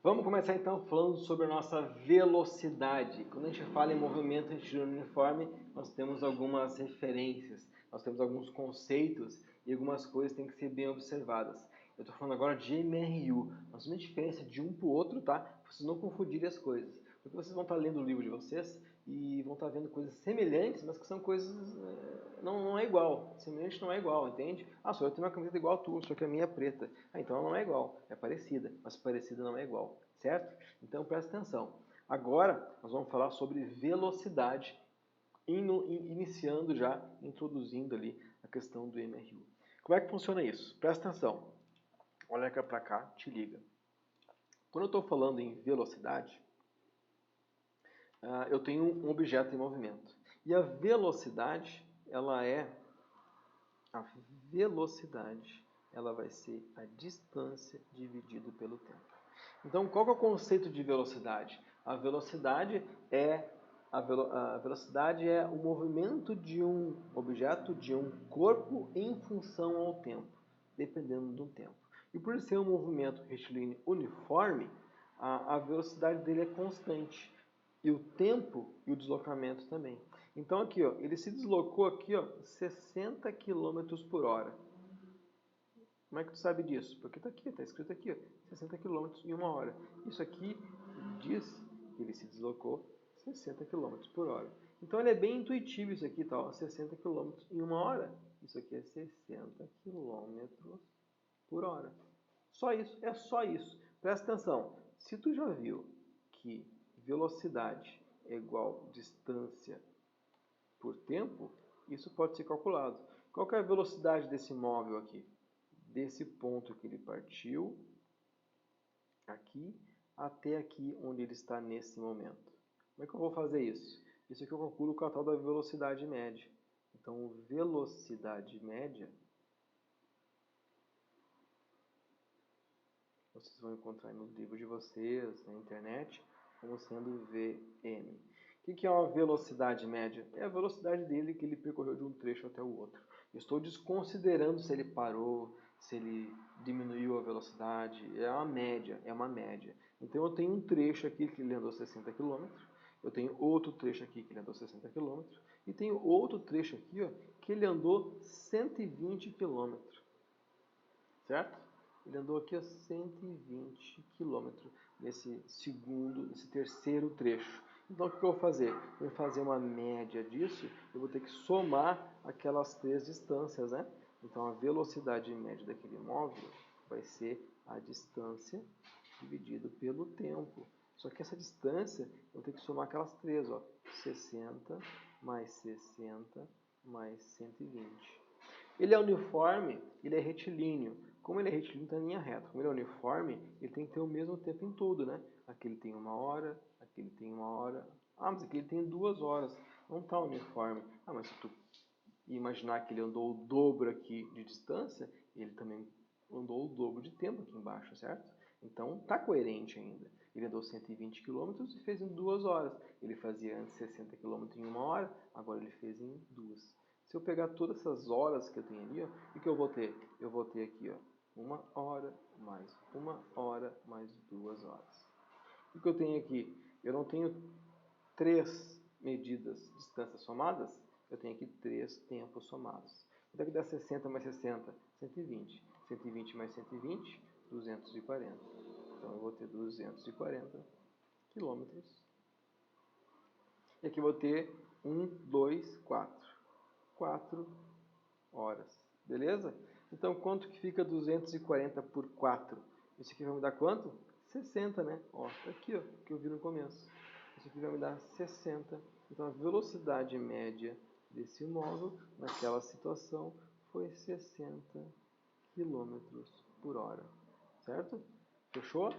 Vamos começar então falando sobre a nossa velocidade. Quando a gente fala em movimento retilíneo uniforme, nós temos algumas referências, nós temos alguns conceitos e algumas coisas que têm que ser bem observadas. Eu estou falando agora de MRU. Nós temos uma diferença de um para o outro, tá? Para vocês não confundirem as coisas. Porque vocês vão estar lendo o livro de vocês e vão estar vendo coisas semelhantes, mas que são coisas... não é igual. Semelhante não é igual, entende? Ah, só eu tenho uma camiseta igual a tua, só que a minha é preta. Ah, então ela não é igual. É parecida, mas parecida não é igual. Certo? Então presta atenção. Agora nós vamos falar sobre velocidade, iniciando já, introduzindo ali a questão do MRU. Como é que funciona isso? Presta atenção. Olha cá para cá, te liga. Quando eu estou falando em velocidade, eu tenho um objeto em movimento. E a velocidade, a velocidade, ela vai ser a distância dividido pelo tempo. Então, qual que é o conceito de velocidade? A velocidade é o movimento de um objeto, de um corpo em função ao tempo, dependendo do tempo. E por ser um movimento retilíneo uniforme, a velocidade dele é constante. E o tempo e o deslocamento também. Então aqui, ó, ele se deslocou aqui, ó, 60 km por hora. Como é que tu sabe disso? Porque está aqui, está escrito aqui, ó, 60 km em uma hora. Isso aqui diz que ele se deslocou 60 km por hora. Então ele é bem intuitivo isso aqui, tá? Ó, 60 km em uma hora. Isso aqui é 60 km por hora. Só isso, é só isso. Presta atenção. Se tu já viu que velocidade é igual distância por tempo, isso pode ser calculado. Qual que é a velocidade desse móvel aqui? Desse ponto que ele partiu, aqui, até aqui onde ele está nesse momento. Como é que eu vou fazer isso? Isso aqui eu calculo com a tal da velocidade média. Então, velocidade média, vocês vão encontrar no livro de vocês, na internet, como sendo Vm. O que é uma velocidade média? É a velocidade dele que ele percorreu de um trecho até o outro. Eu estou desconsiderando se ele parou, se ele diminuiu a velocidade. É uma média, é uma média. Então eu tenho um trecho aqui que ele andou 60 km, eu tenho outro trecho aqui que ele andou 60 km, e tenho outro trecho aqui ó, que ele andou 120 km. Certo? Ele andou aqui a 120 km nesse terceiro trecho. Então o que eu vou fazer? Para fazer uma média disso, eu vou ter que somar aquelas três distâncias, né? Então a velocidade média daquele móvel vai ser a distância dividido pelo tempo. Só que essa distância, eu vou ter que somar aquelas três, ó. 60 mais 60 mais 120. Ele é uniforme, ele é retilíneo. Como ele é retilíneo, está em linha reta. Como ele é uniforme, ele tem que ter o mesmo tempo em tudo, né? Aqui ele tem uma hora, aqui ele tem uma hora. Ah, mas aqui ele tem 2 horas. Não está uniforme. Ah, mas se tu imaginar que ele andou o dobro aqui de distância, ele também andou o dobro de tempo aqui embaixo, certo? Então está coerente ainda. Ele andou 120 km e fez em 2 horas. Ele fazia antes 60 km em uma hora, agora ele fez em 2. Se eu pegar todas essas horas que eu tenho ali, ó, o que eu vou ter? Eu vou ter aqui, ó, 1 hora mais 1 hora mais 2 horas. O que eu tenho aqui? Eu não tenho 3 medidas de distância somadas, eu tenho aqui 3 tempos somados. Quanto é que dá 60 mais 60? 120. 120 mais 120, 240. Então eu vou ter 240 quilômetros. E aqui eu vou ter 1, 2, 4. 4 horas. Beleza? Então quanto que fica 240 por 4? Isso aqui vai me dar quanto? 60, né? Ó, tá aqui, ó, que eu vi no começo. Isso aqui vai me dar 60. Então a velocidade média desse móvel naquela situação foi 60 km por hora. Certo? Fechou?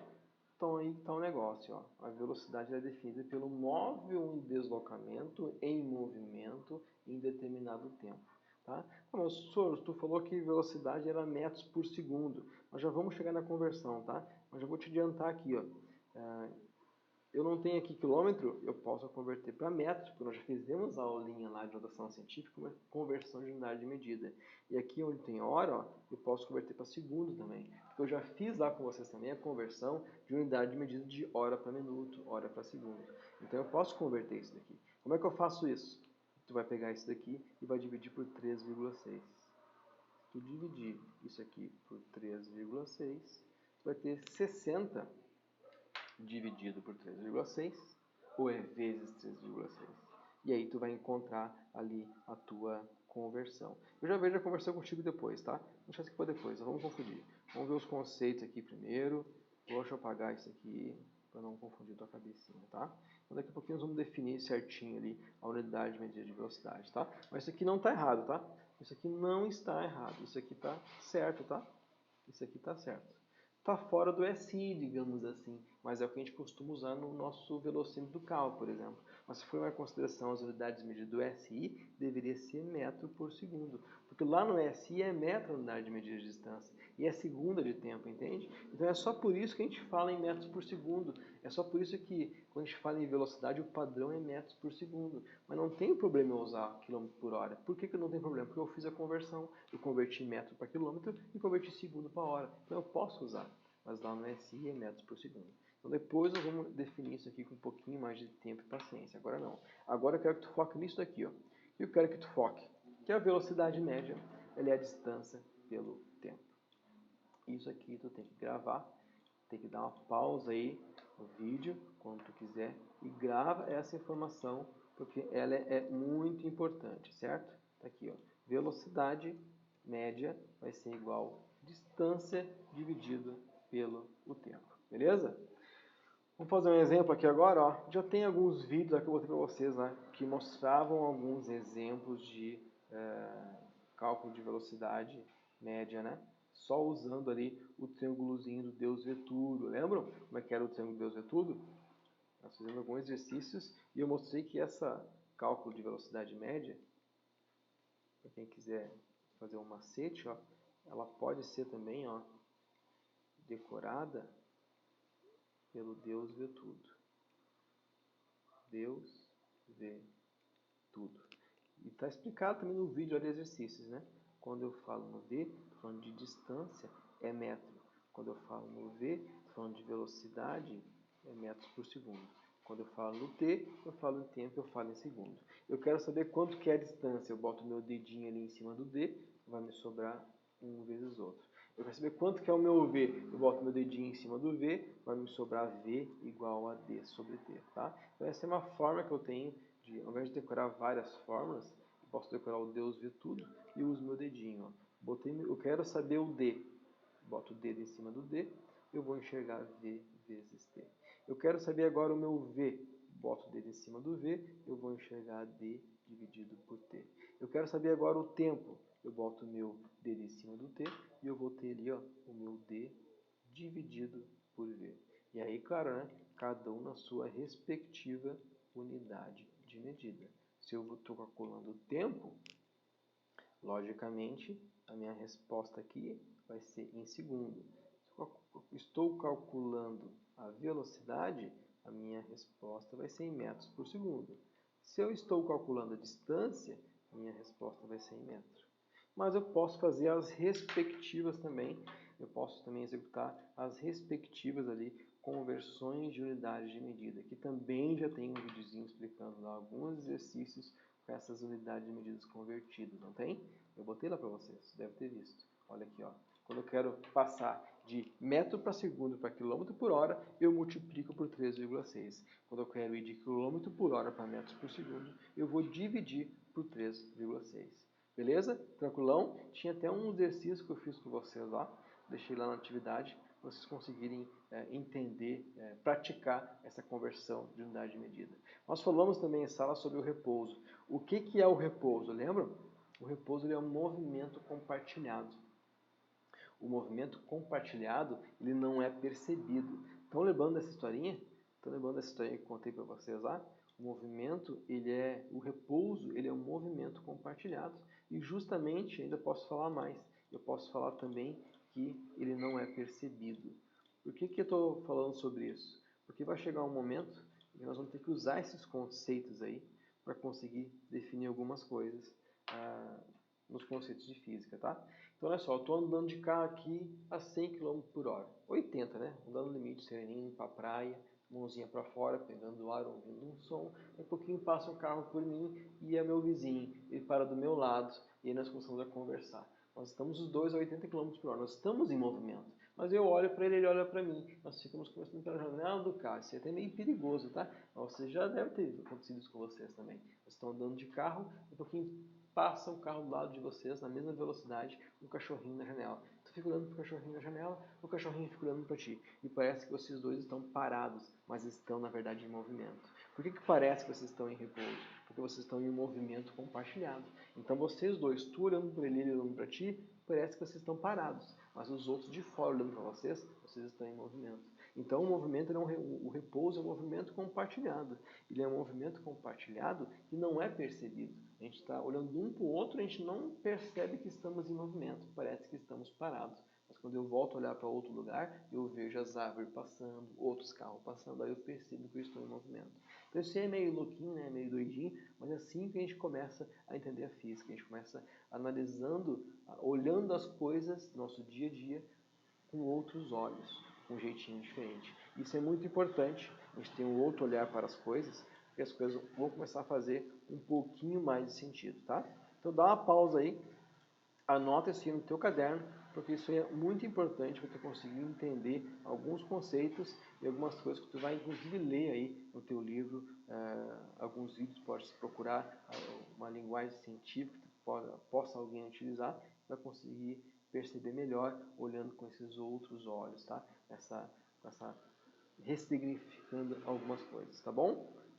Então aí está o negócio. Ó. A velocidade é definida pelo móvel em deslocamento, em movimento, em determinado tempo. Tá? Mas, senhor, tu falou que velocidade era metros por segundo. Nós já vamos chegar na conversão, tá? Mas já vou te adiantar aqui. Ó. eu não tenho aqui quilômetro, eu posso converter para metros, porque nós já fizemos a aulinha lá de notação científica, conversão de unidade de medida. E aqui onde tem hora, ó, eu posso converter para segundo também, porque eu já fiz lá com vocês também a conversão de unidade de medida de hora para minuto, hora para segundo. Então eu posso converter isso daqui. Como é que eu faço isso? Tu vai pegar isso daqui e vai dividir por 3,6. Se tu dividir isso aqui por 3,6, tu vai ter 60 dividido por 3,6, ou é vezes 3,6. E aí tu vai encontrar ali a tua conversão. Eu já vejo a conversão contigo depois, tá? Vou deixar isso aqui para depois, vamos confundir. Vamos ver os conceitos aqui primeiro. Deixa eu apagar isso aqui para não confundir tua cabecinha, tá? Então daqui a pouquinho nós vamos definir certinho ali a unidade de medida de velocidade, tá? Mas isso aqui não está errado, tá? Isso aqui não está errado, isso aqui está certo, tá? Isso aqui está certo. Está fora do SI, digamos assim, mas é o que a gente costuma usar no nosso velocímetro do carro, por exemplo. Mas se for levar em consideração as unidades de medida do SI, deveria ser metro por segundo, porque lá no SI é metro a unidade de medida de distância, e é segunda de tempo, entende? Então é só por isso que a gente fala em metros por segundo, é só por isso que quando a gente fala em velocidade o padrão é metros por segundo, mas não tem problema eu usar quilômetro por hora. Por que não tem problema? Porque eu fiz a conversão, eu converti metro para quilômetro e converti segundo para hora, então eu posso usar. Mas lá no SI é metros por segundo. Então depois nós vamos definir isso aqui com um pouquinho mais de tempo e paciência. Agora não. Agora eu quero que tu foque nisso daqui, ó. E eu quero que tu foque que a velocidade média ela é a distância pelo tempo. Isso aqui tu tem que gravar, tem que dar uma pausa aí no vídeo, quando tu quiser, e grava essa informação, porque ela é muito importante, certo? Tá aqui, ó. Velocidade média vai ser igual a distância dividido pelo tempo, beleza? Vamos fazer um exemplo aqui agora, ó. Já tem alguns vídeos aqui que eu botei para vocês, né, que mostravam alguns exemplos de cálculo de velocidade média, né? Só usando ali o triângulozinho do Deus vê tudo. Lembram como é que era o triângulo Deus vê tudo? Nós fizemos alguns exercícios e eu mostrei que essa cálculo de velocidade média, para quem quiser fazer um macete, ó, ela pode ser também, ó, decorada pelo Deus vê tudo. Deus vê tudo. E está explicado também no vídeo de exercícios, né? Quando eu falo no V, estou falando de distância, é metro. Quando eu falo no V, estou falando de velocidade, é metros por segundo. Quando eu falo no T, eu falo em tempo, eu falo em segundo. Eu quero saber quanto que é a distância. Eu boto meu dedinho ali em cima do D, vai me sobrar 1 vezes outro. Eu quero saber quanto que é o meu V. Eu boto meu dedinho em cima do V, vai me sobrar V igual a D sobre T, tá? Então essa é uma forma que eu tenho de, ao invés de decorar várias fórmulas, eu posso decorar o Deus vê tudo e uso meu dedinho, ó. Eu quero saber o D. Boto o dedo em cima do D, eu vou enxergar V vezes T. Eu quero saber agora o meu V. Boto o dedo em cima do V, eu vou enxergar D dividido por T. Eu quero saber agora o tempo. Eu boto o meu dedo em cima do T e eu vou ter ali, ó, o meu D dividido por V. E aí, claro, né, cada um na sua respectiva unidade de medida. Se eu estou calculando o tempo, logicamente, a minha resposta aqui vai ser em segundo. Se eu estou calculando a velocidade, a minha resposta vai ser em metros por segundo. Se eu estou calculando a distância, a minha resposta vai ser em metro. Mas eu posso fazer as respectivas também, eu posso também executar as respectivas ali conversões de unidades de medida, que também já tem um videozinho explicando lá alguns exercícios com essas unidades de medidas convertidas, não tem? Eu botei lá para vocês, deve ter visto. Olha aqui, ó. Quando eu quero passar de metro para segundo para quilômetro por hora, eu multiplico por 3,6. Quando eu quero ir de quilômetro por hora para metros por segundo, eu vou dividir por 3,6. Beleza? Tranquilão? Tinha até um exercício que eu fiz com vocês lá, deixei lá na atividade, para vocês conseguirem entender, praticar essa conversão de unidade de medida. Nós falamos também em sala sobre o repouso. O que é o repouso? Lembram? O repouso é um movimento compartilhado. O movimento compartilhado ele não é percebido. Estão lembrando dessa historinha? Estão lembrando dessa historinha que eu contei para vocês lá? O repouso, ele é um movimento compartilhado. E justamente, ainda posso falar mais, eu posso falar também que ele não é percebido. Por que eu estou falando sobre isso? Porque vai chegar um momento que nós vamos ter que usar esses conceitos aí para conseguir definir algumas coisas nos conceitos de física, tá? Então, olha só, eu estou andando de carro aqui a 100 km por hora. 80, né? Andando no limite, sereninho, para a praia, mãozinha para fora, pegando o ar, ouvindo um som. Daqui a pouquinho passa um carro por mim e é meu vizinho. Ele para do meu lado e aí nós começamos a conversar. Nós estamos os dois a 80 km por hora, nós estamos em movimento. Mas eu olho para ele, ele olha para mim. Nós ficamos conversando pela janela do carro. Isso é até meio perigoso, tá? Você já deve ter acontecido isso com vocês também. Vocês estão andando de carro, um pouquinho passa um carro do lado de vocês, na mesma velocidade, um cachorrinho na janela. Tu fica olhando para o cachorrinho na janela, o cachorrinho fica olhando para ti. E parece que vocês dois estão parados, mas estão, na verdade, em movimento. Por que parece que vocês estão em repouso? Porque vocês estão em um movimento compartilhado. Então, vocês dois, tu olhando para ele e ele olhando para ti, parece que vocês estão parados. Mas os outros de fora olhando para vocês, vocês estão em movimento. Então, o movimento, o repouso é um movimento compartilhado. Ele é um movimento compartilhado que não é percebido. A gente está olhando um para o outro, a gente não percebe que estamos em movimento, parece que estamos parados. Mas quando eu volto a olhar para outro lugar, eu vejo as árvores passando, outros carros passando, aí eu percebo que eu estou em movimento. Então isso é meio louquinho, né? Meio doidinho, mas é assim que a gente começa a entender a física. A gente começa analisando, olhando as coisas do nosso dia a dia com outros olhos, com um jeitinho diferente. Isso é muito importante, a gente ter um outro olhar para as coisas, porque as coisas vão começar a fazer um pouquinho mais de sentido, tá? Então dá uma pausa aí, anota isso aí no teu caderno, porque isso aí é muito importante para tu conseguir entender alguns conceitos e algumas coisas que tu vai inclusive ler aí no teu livro, alguns vídeos pode procurar uma linguagem científica que possa alguém utilizar para conseguir perceber melhor olhando com esses outros olhos, tá? Ressignificando algumas coisas, tá bom?